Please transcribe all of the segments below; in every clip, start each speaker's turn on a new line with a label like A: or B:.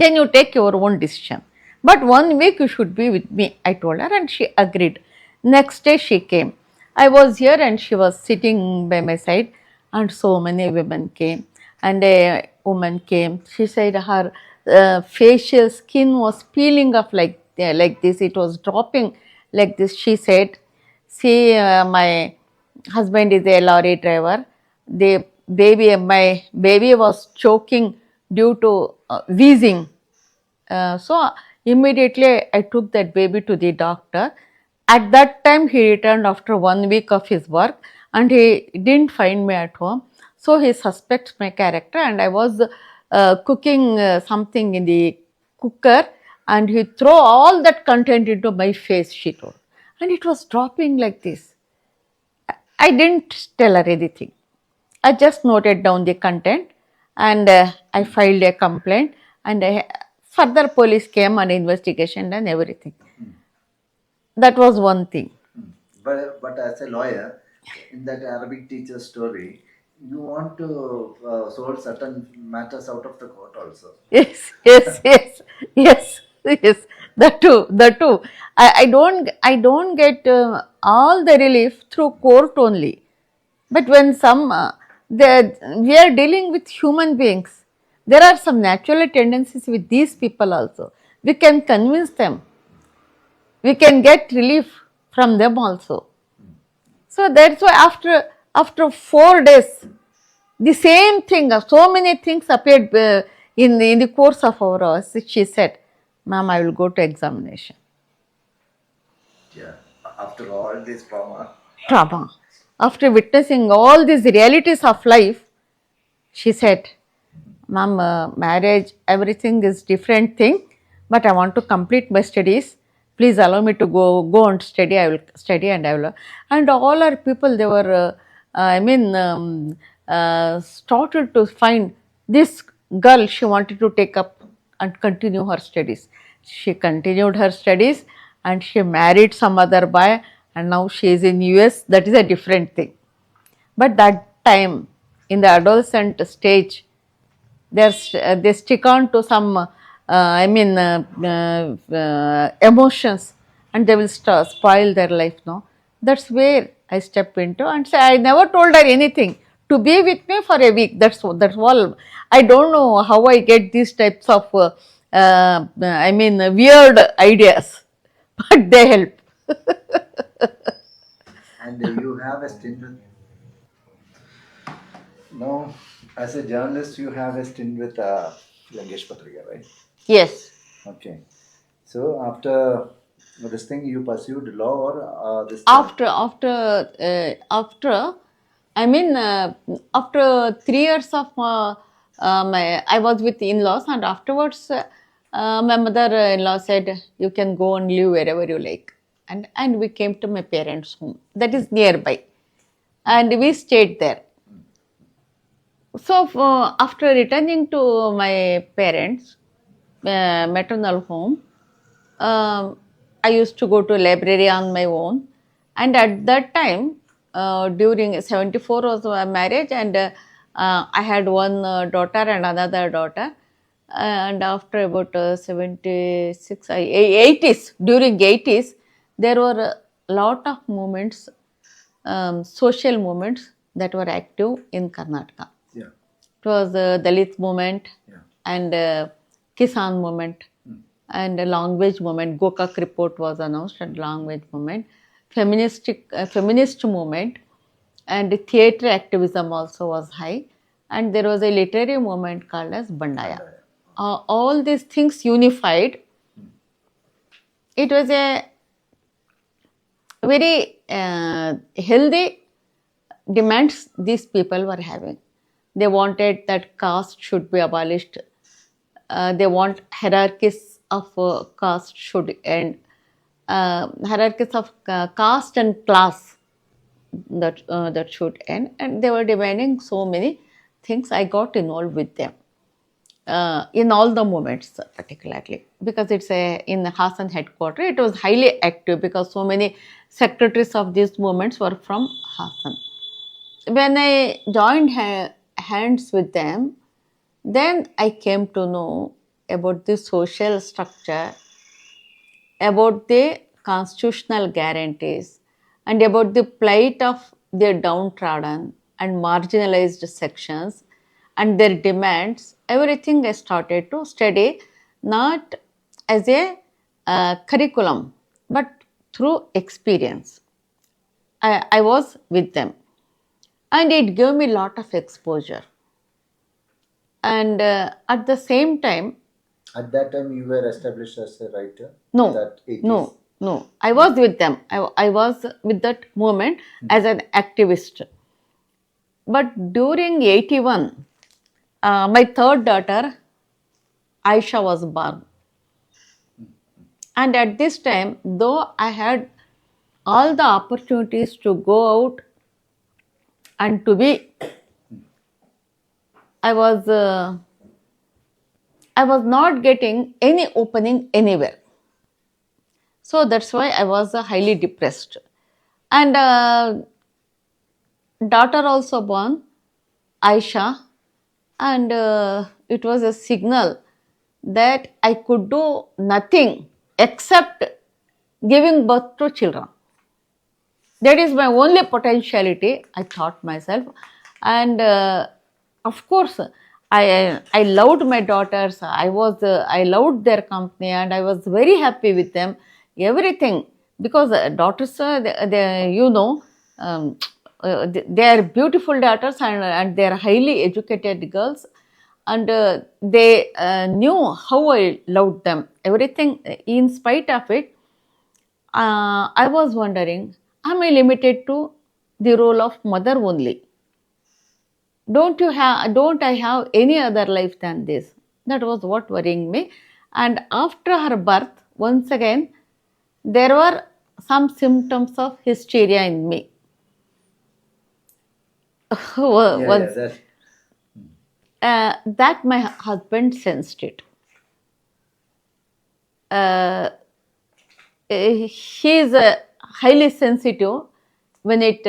A: Then you take your own decision. But 1 week you should be with me, I told her, and she agreed. Next day she came. I was here and she was sitting by my side, and so many women came. And a woman came. She said her facial skin was peeling off like this. It was dropping like this. She said, "See, my husband is a lorry driver. My baby was choking due to wheezing. So immediately I took that baby to the doctor. At that time he returned after 1 week of his work and he didn't find me at home. So he suspects my character, and I was cooking something in the cooker, and he threw all that content into my face, she told. And it was dropping like this. I didn't tell her anything. I just noted down the content, and I filed a complaint, and further police came and investigation and everything. That was one thing.
B: But as a lawyer, in that Arabic teacher story, you want to solve certain matters out of the court also.
A: Yes, yes, yes, yes, yes. That too, that too. I don't get all the relief through court only. But when we are dealing with human beings, there are some natural tendencies with these people also. We can convince them. We can get relief from them also. So that's why after 4 days, the same thing, so many things appeared in the course of our hours. She said, "Ma'am, I will go to examination."
B: Yeah. After all this trauma.
A: Trauma. After witnessing all these realities of life, she said, "Ma'am, marriage, everything is different thing, but I want to complete my studies. Please allow me to go and study. I will study and I will." And all our people, they were, started to find this girl. She wanted to take up and continue her studies. She continued her studies and she married some other boy, and now she is in US. That is a different thing. But that time, in the adolescent stage, they stick on to some emotions, and they will spoil their life. No, that's where I step into and say, I never told her anything to be with me for a week. That's all. I don't know how I get these types of weird ideas, but they help.
B: And you have a stint with. No, as a journalist, you have a stint with Langesh Patriga, right?
A: Yes.
B: Okay. So after this thing, you pursued law or this thing?
A: After after 3 years of I was with in-laws, and afterwards my mother-in-law said, "You can go and live wherever you like," and we came to my parents' home that is nearby, and we stayed there. So after returning to my parents' maternal home, I used to go to library on my own, and at that time, during 74 was my marriage, and I had one daughter and another daughter. And after about 76, 80s, during 80s, there were a lot of movements, social movements that were active in Karnataka.
B: Yeah.
A: It was the Dalit movement,
B: Yeah.
A: and Kisan movement, and a language movement. Gokak report was announced, and language movement, feminist movement, and theatre activism also was high. And there was a literary movement called as Bandaya. All these things unified. It was a very healthy demands these people were having. They wanted that caste should be abolished. They want hierarchies of caste should end. Hierarchies of caste and class that should end, and they were demanding so many things. I got involved with them in all the movements, particularly because it's in the Hassan headquarters. It was highly active because so many secretaries of these movements were from Hassan. When I joined hands with them, then I came to know about the social structure, about the constitutional guarantees, and about the plight of the downtrodden and marginalized sections and their demands. Everything I started to study not as a curriculum but through experience. I was with them, and it gave me a lot of exposure. And at the same time,
B: At that time, you were established as a writer.
A: no,
B: That 80s.
A: no. I was with them. I was with that movement as an activist. But during 81, my third daughter, Aisha, was born. And at this time, though I had all the opportunities to go out and to be, I was, uh, I was not getting any opening anywhere. So that's why I was highly depressed. And daughter also born, Aisha, and it was a signal that I could do nothing except giving birth to children. That is my only potentiality, I thought myself. And of course, I loved my daughters. I loved their company, and I was very happy with them. Everything, because daughters, um, they are beautiful daughters, and they are highly educated girls, and they knew how I loved them. Everything, in spite of it, I was wondering, am I limited to the role of mother only? Don't I have any other life than this? That was what worrying me. And after her birth, once again, there were some symptoms of hysteria in me.
B: Yeah,
A: Once,
B: that.
A: that my husband sensed it. Uh, he is highly sensitive when it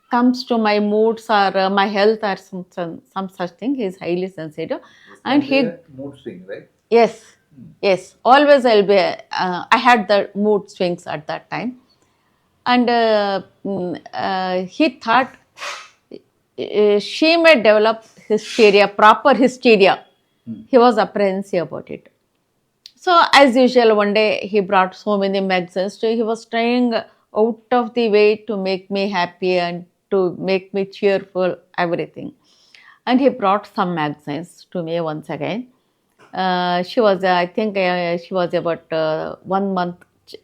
A: comes to my moods or my health or some such thing. He is highly sensitive, and he,
B: mood swing, right?
A: yes, yes, always I'll be. I had the mood swings at that time, and he thought she may develop hysteria, proper hysteria. He was apprehensive about it. So, as usual, one day he brought so many magazines. So he was trying out of the way to make me happy and to make me cheerful, everything. And he brought some magazines to me once again. She was, I think, she was about 1 month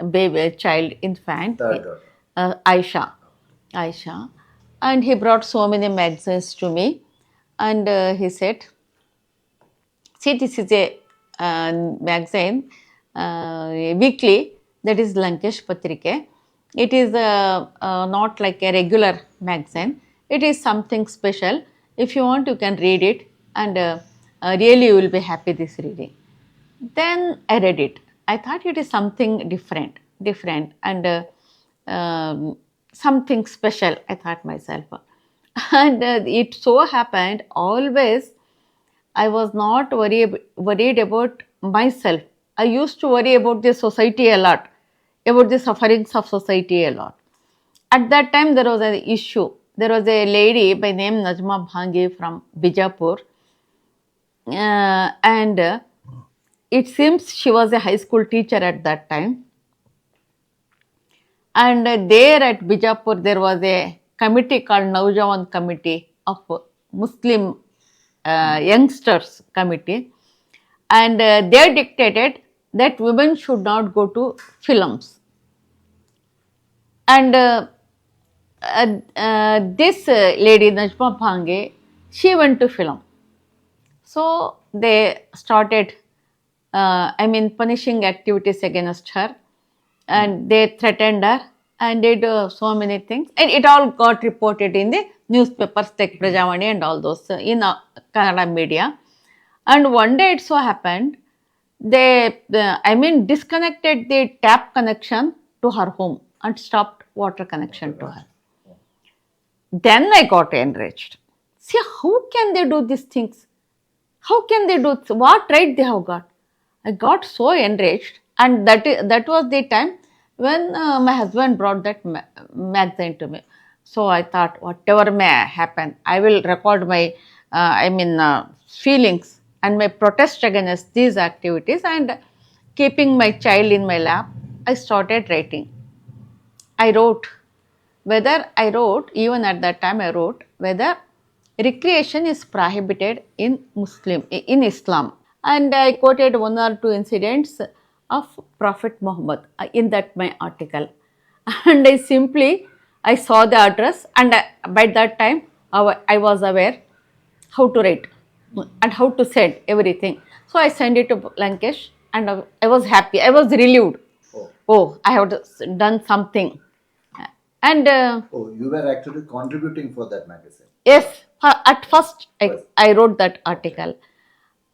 A: baby, child, infant,
B: Third daughter.
A: Aisha. Aisha. And he brought so many magazines to me. And he said, see, this is a magazine, weekly, that is Lankesh Patrike. It is not like a regular magazine. It is something special. If you want, you can read it, and really you will be happy this reading. Then I read it. I thought it is something different, and something special, I thought myself. And it so happened always I was not worried about myself. I used to worry about the society a lot, about the sufferings of society a lot. At that time, there was an issue. There was a lady by name Najma Bhangi from Bijapur, and it seems she was a high school teacher at that time. And there at Bijapur, there was a committee called Naujawan Committee of Muslim youngsters committee, and they dictated that women should not go to films. And this lady Najma Bhange, she went to film. So they started, punishing activities against her, and they threatened her and did so many things, and it all got reported in the newspapers like Prajavani and all those in Kannada media. And one day it so happened they, disconnected the tap connection to her home and stopped water connection to her. Then I got enraged. See, how can they do these things? How can they do what right they have got? I got so enraged, and that was the time when my husband brought that magazine to me. So I thought, whatever may happen, I will record my, feelings and my protest against these activities. And keeping my child in my lap, I started writing. I wrote even at that time I wrote whether recreation is prohibited in Islam, and I quoted one or two incidents of Prophet Muhammad in that my article. And I saw the address, and by that time I was aware how to write and how to send everything. So I sent it to Lankesh, and I was happy. I was relieved.
B: Oh,
A: Oh, I have done something. And
B: oh, you were actually contributing for that magazine.
A: yes, at first
B: First.
A: I wrote that article,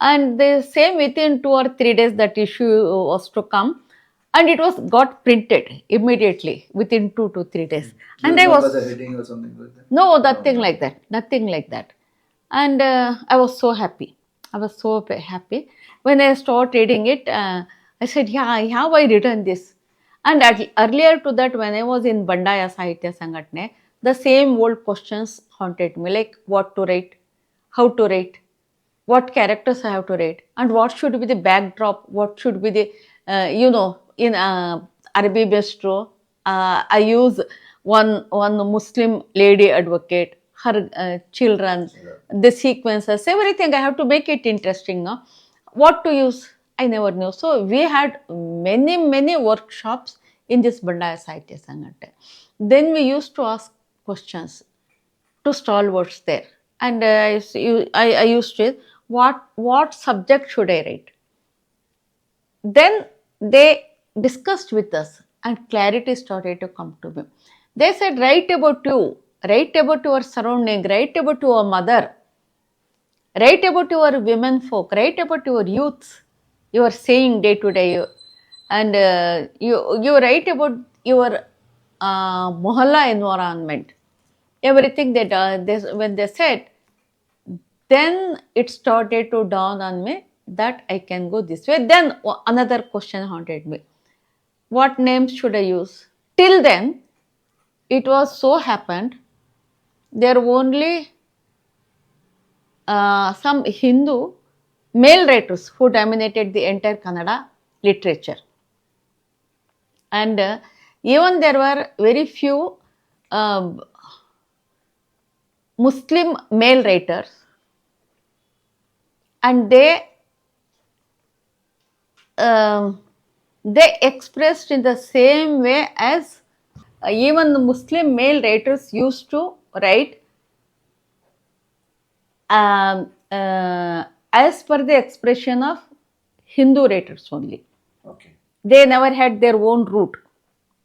A: and the same within 2 or 3 days that issue was to come, and it was got printed immediately within 2 to 3 days.
B: Do you
A: And I
B: remember
A: was
B: the heading or something like that?
A: no, nothing like that, nothing like that. And I was so happy. I was so happy when I started reading it. I said, "Yeah, how I written this?" And earlier to that, when I was in Bandaya Sahitya Sangatne, the same old questions haunted me, like what to write, how to write, what characters I have to write, and what should be the backdrop, what should be the, in Arabic bistro, I use one Muslim lady advocate, her children, the sequences, everything. I have to make it interesting. No? What to use, I never knew. So we had many workshops in this Bandaya Sahitya Sangate. Then we used to ask questions to stalwarts there. And I used to, what subject should I write? Then they discussed with us, and clarity started to come to me. They said, write about you, write about your surrounding, write about your mother, write about your women folk, write about your youths, you are saying day to day, and you write about your mohalla environment. Everything that when they said, then it started to dawn on me that I can go this way. Then another question haunted me. What names should I use? Till then, it was so happened, there were only some Hindu male writers who dominated the entire Kannada literature. And even there were very few uh, Muslim male writers, and um, they expressed in the same way as even the Muslim male writers used to write, um, uh, as per the expression of Hindu writers only.
B: Okay.
A: They never had their own route.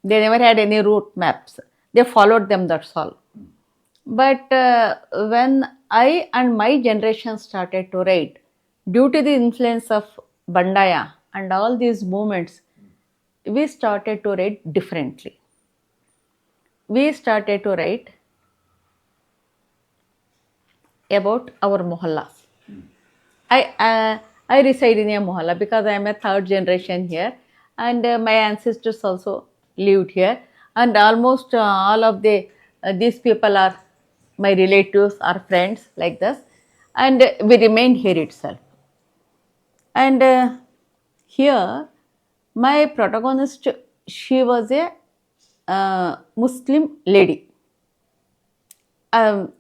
A: They never had any route maps. They followed them, that's all. But when I and my generation started to write, due to the influence of Bandaya and all these movements, we started to write differently. We started to write about our mohallas. I reside in a mohalla because I am a third generation here, and my ancestors also lived here, and almost all of these people are my relatives or friends like this, and we remained here itself. And here, my protagonist, she was a Muslim lady. And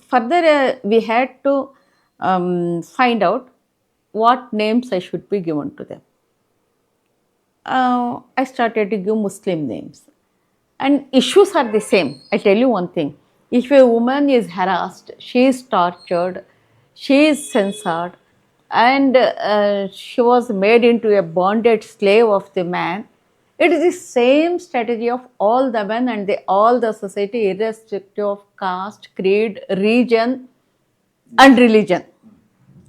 A: further, we had to find out what names I should be given to them. I started to give Muslim names. And issues are the same. I tell you one thing, if a woman is harassed, she is tortured, she is censored, and she was made into a bonded slave of the man, it is the same strategy of all the men and all the society, irrespective of caste, creed, region, and religion.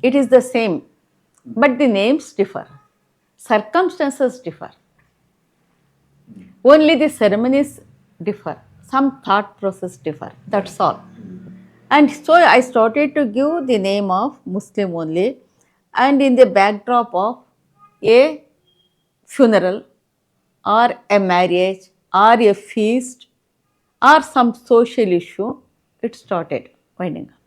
A: It is the same, but the names differ, circumstances differ. Only the ceremonies differ, some thought process differ, that's all. And so I started to give the name of Muslim only, and in the backdrop of a funeral or a marriage or a feast or some social issue, it started winding up.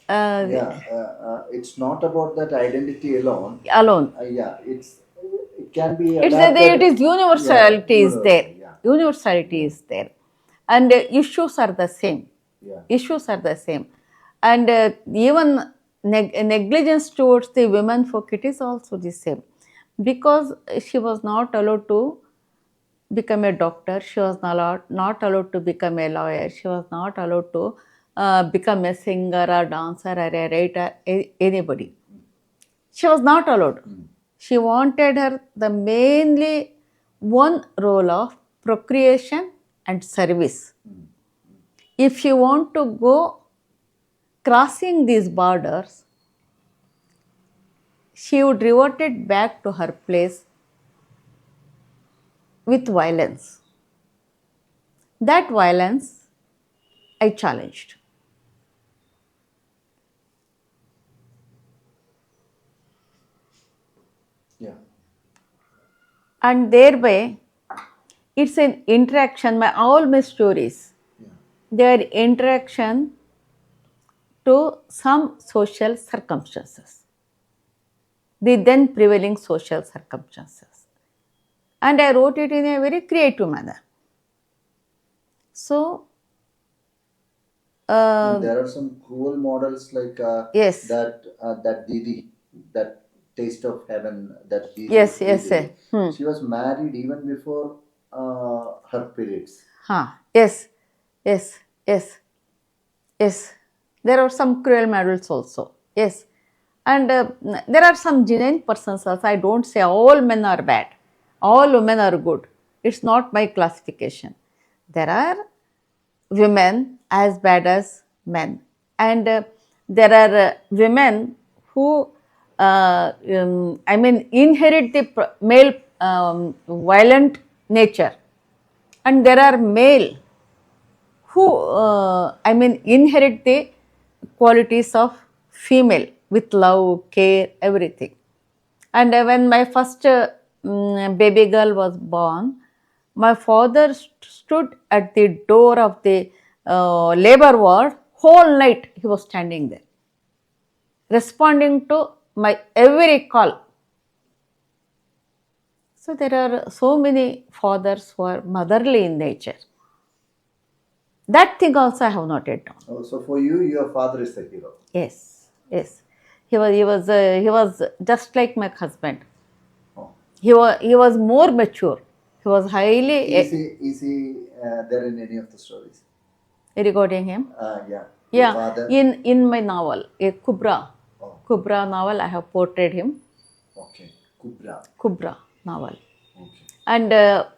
B: Yeah, it's not about that identity alone.
A: Alone.
B: Yeah, it can be
A: It
B: adapted.
A: is universality
B: Yeah,
A: is there.
B: yeah,
A: Universality is there. And issues are the same.
B: yeah.
A: Issues are the same. And even negligence towards the women folk, it is also the same. Because she was not allowed to become a doctor, she was not allowed to become a lawyer, she was not allowed to become a singer or dancer or a writer, anybody. She was not allowed. She wanted her the mainly one role of procreation and service. If you want to go crossing these borders, she would revert it back to her place with violence. That violence I challenged.
B: Yeah.
A: And thereby, it's an interaction. All my stories,
B: Yeah.
A: they are interaction to some social circumstances, the then prevailing social circumstances. And I wrote it in a very creative manner. So,
B: And there are some cool models like
A: yes,
B: that Didi, that taste of heaven, that Didi.
A: yes, yes,
B: Didi. She was married even before her periods.
A: yes, yes, yes, yes. There are some cruel models also. Yes. And there are some genuine persons also. I don't say all men are bad, all women are good. It's not my classification. There are women as bad as men, and there are women who, inherit the male violent nature, and there are male who inherit the qualities of female with love, care, everything. And when my first baby girl was born, my father stood at the door of the labor ward whole night. He was standing there, responding to my every call. So there are so many fathers who are motherly in nature. That thing also I have noted down.
B: Oh, so for you, your father is the hero.
A: Yes, yes. He was just like my husband.
B: Oh.
A: He was more mature. He was highly
B: Is he there in any of the stories?
A: regarding him.
B: Yeah. Your
A: Yeah,
B: father.
A: in my novel, a Kubra.
B: Oh.
A: Kubra novel, I have portrayed him.
B: Okay. Kubra.
A: Kubra novel.
B: Okay.
A: And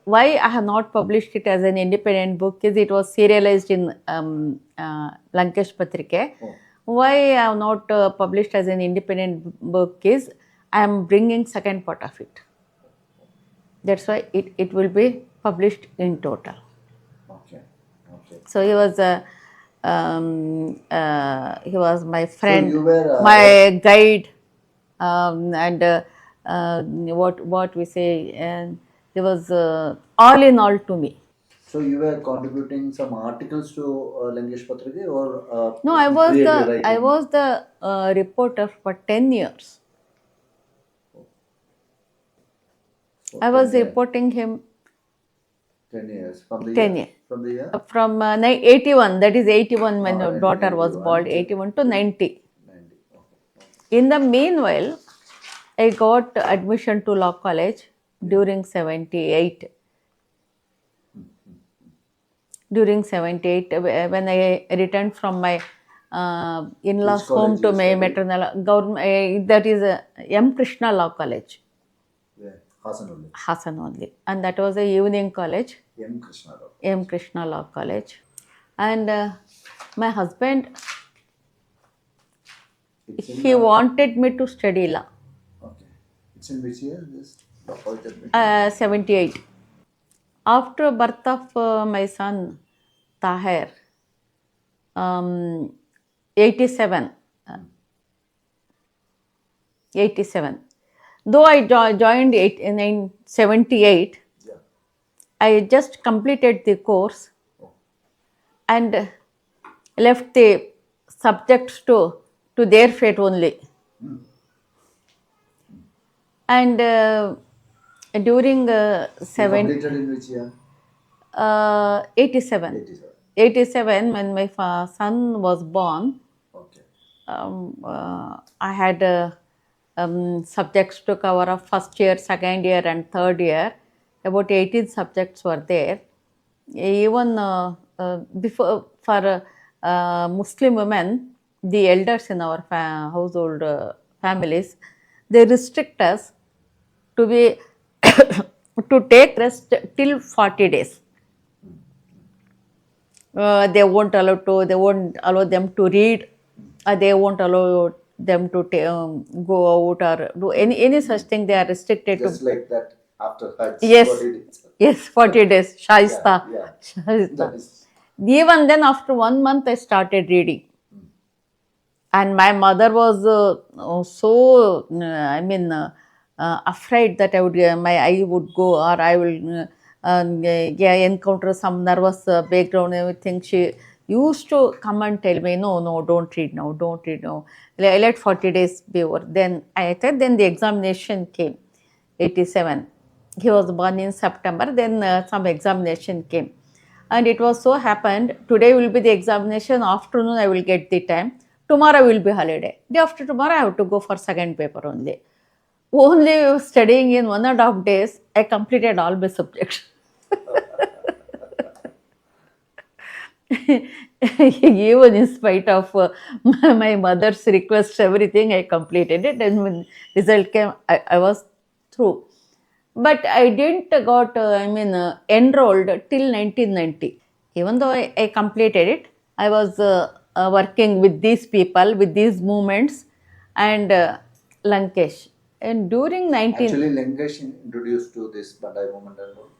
A: why I have not published it as an independent book is it was serialized in Lankesh Patrike.
B: Oh.
A: Why I have not published as an independent book is I am bringing second part of it. That's why it will be published in total.
B: Okay. Okay.
A: So he was my friend,
B: So you were
A: my guide, and what we say, and he was all in all to me.
B: So you were contributing some articles to Lankesh Patrike or
A: No,
B: creative writing?
A: I was the reporter for 10 years.
B: For
A: I was
B: 10 years.
A: reporting him
B: 10 years. From the
A: 10
B: year?
A: years.
B: From the year?
A: From 81, that is 81 when your daughter was
B: 81
A: born, 81 to 90.
B: 90. Okay.
A: In the meanwhile, I got admission to law college during 78. During 78, when I returned from my in-laws
B: Which
A: home
B: college
A: to
B: you
A: my
B: studied?
A: maternal government, that is M. Krishna Law College,
B: Where? Hassan only.
A: Hassan only. And that was a evening college,
B: M. Krishna Rao.
A: M. Krishna Law College. And my husband,
B: It's in,
A: he wanted me to study law.
B: okay. It's in which year? This law college admission?
A: 78. After birth of my son, Tahir, 87, 87. Though I joined it in 78,
B: Yeah.
A: I just completed the course
B: Oh.
A: and left the subjects to their fate only.
B: Hmm.
A: And during
B: You completed in which year?
A: 87.
B: 87.
A: 87, when my son was born,
B: Okay.
A: I had subjects to cover of first year, second year, and third year. About 18 subjects were there. Even before for Muslim women, the elders in our household families, they restrict us to be to take rest till 40 days. They won't allow them to read, they won't allow them to go out or do any such thing. They are restricted
B: Just
A: to.
B: like that after Hajj,
A: Yes,
B: 40 days.
A: yes, 40 days,
B: Yeah,
A: Shaista.
B: yeah.
A: Shaista.
B: That is.
A: Even then, after 1 month, I started reading. And my mother was so, afraid that my eye would go, or I will yeah, encounter some nervous background, everything. She used to come and tell me, no, no, don't read now, don't read now. Let 40 days be over. Then I thought, then the examination came, 87. He was born in September, then some examination came. And it was so happened, today will be the examination, afternoon I will get the time, tomorrow will be holiday. Day after tomorrow I have to go for second paper only. Only studying in 1.5 days, I completed all my subjects. Even in spite of my mother's request, everything, I completed it. And when result came, I was through. But I didn't got, enrolled till 1990. Even though I completed it, I was working with these people, with these movements, and Lankesh. And during 19.
B: Actually, Lankesh introduced to this Bandai movement and all.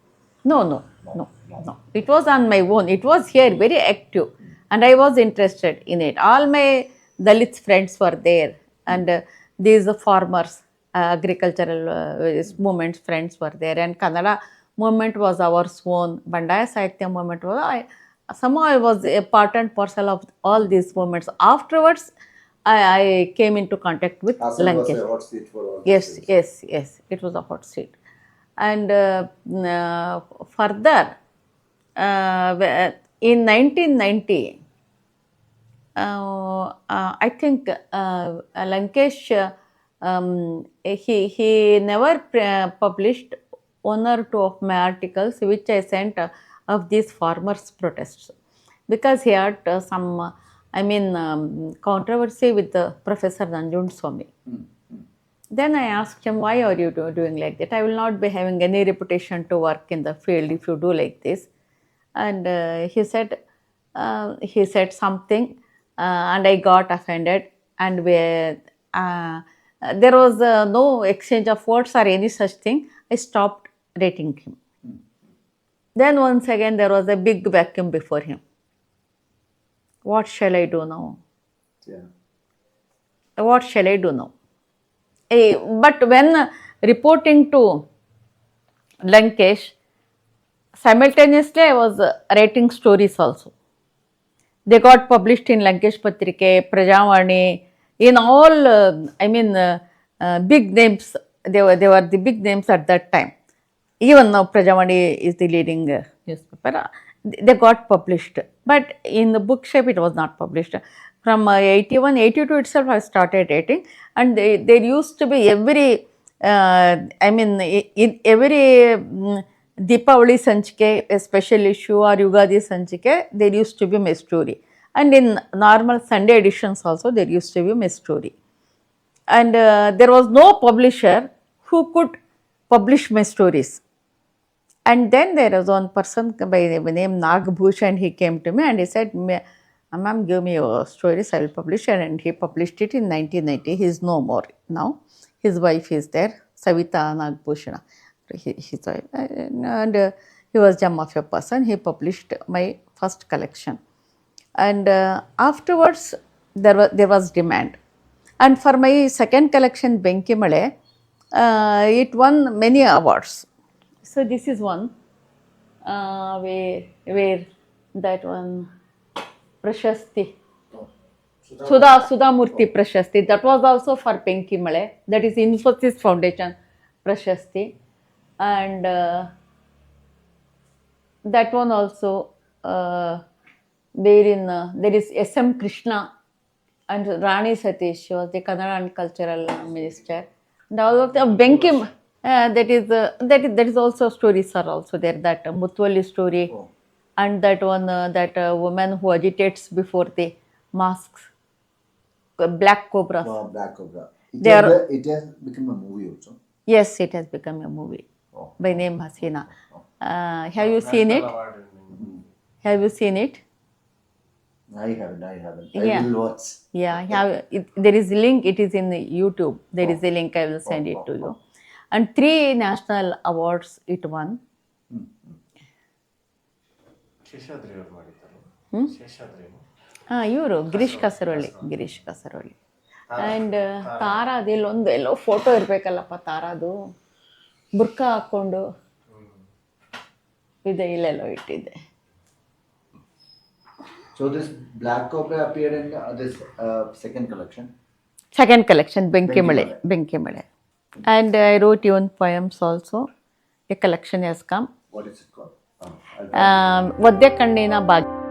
A: No, no,
B: No,
A: no,
B: no.
A: no. It was on my own. It was here, very active, and I was interested in it. All my Dalit friends were there, and these farmers, agricultural movements friends were there, and Kannada movement was our own. Bandaya Sahitya movement was. Somehow I was a part and parcel of all these movements. Afterwards, I came into contact with
B: Hassan was
A: Lankesh.
B: a hot seat for all
A: Yes,
B: these things.
A: yes, yes. It was a hot seat. And further, in 1990, I think Lankesh, he never published one or two of my articles which I sent of these farmers' protests, because he had some, controversy with Professor Nanjund Swami. Then I asked him, why are you doing like that? I will not be having any reputation to work in the field if you do like this. And he said something, and I got offended. And there was no exchange of words or any such thing. I stopped rating him. Then once again, there was a big vacuum before him. What shall I do now?
B: Yeah.
A: What shall I do now? But when reporting to Lankesh, simultaneously I was writing stories also. They got published in Lankesh Patrike, Prajavani, in all, big names. They were the big names at that time. Even now, Prajavani is the leading newspaper. They got published, but in the book shape, it was not published. From 81, 82 itself, I started writing, and there used to be every, in every Deepavali Sanchike, a special issue, or Yugadi Sanchike, there used to be my story. And in normal Sunday editions also, there used to be my story. And there was no publisher who could publish my stories. And then there was one person by the name Nagbhushan. He came to me and he said, Ma'am, give me your stories, I will publish it. And he published it in 1990. He is no more now. His wife is there, Savita Nagbhushan. His wife. And he was gem of a person. He published my first collection. And afterwards, there was demand. And for my second collection, Benki Male, It won many awards. So this is one where that one Prashasti.
B: Oh.
A: Sudhamurti Prashasti. That was also for Penki Male. That is Infosys Foundation Prashasti. And that one also, there is S.M. Krishna and Rani Satish. She was the Kannada and Cultural Minister. And all of the Benkim. That is also stories are also there. That Mutwalli story,
B: Oh.
A: and that one, that woman who agitates before the masks, black cobras.
B: Wow, Black Cobra.
A: They are,
B: It has become a movie also.
A: yes, it has become a movie
B: Oh.
A: by name Hasina. Have you seen it? Have you seen it?
B: I haven't. I
A: Yeah.
B: will watch.
A: Yeah, there is a link. It is in the YouTube. There is a link. I will send it to you. And 3 national awards it won.
C: Seshadri ಅವ್ರು ಮಾಡಿದ್ದಾರೆ. ಶೇಷಾದ್ರಿ
A: ಇವರು Girish Kasaravalli. And ತಾರಾದು ಎಲ್ಲೋ photo ಇರಬೇಕಲ್ಲಪ್ಪ ತಾರಾದು, ಬುರ್ಕಾ ಹಾಕ್ಕೊಂಡು ಇದೆ, ಇಲ್ಲೆಲ್ಲೋ ಇಟ್ಟಿದ್ದೆ.
B: So this Black Cobra appeared in this second collection.
A: Second collection, Benkimale. And I wrote even poems also. A collection has come.
B: What is it called?
A: ಒದ್ದೆ ಕಣ್ಣಿನ ಭಾಗ್ಯ.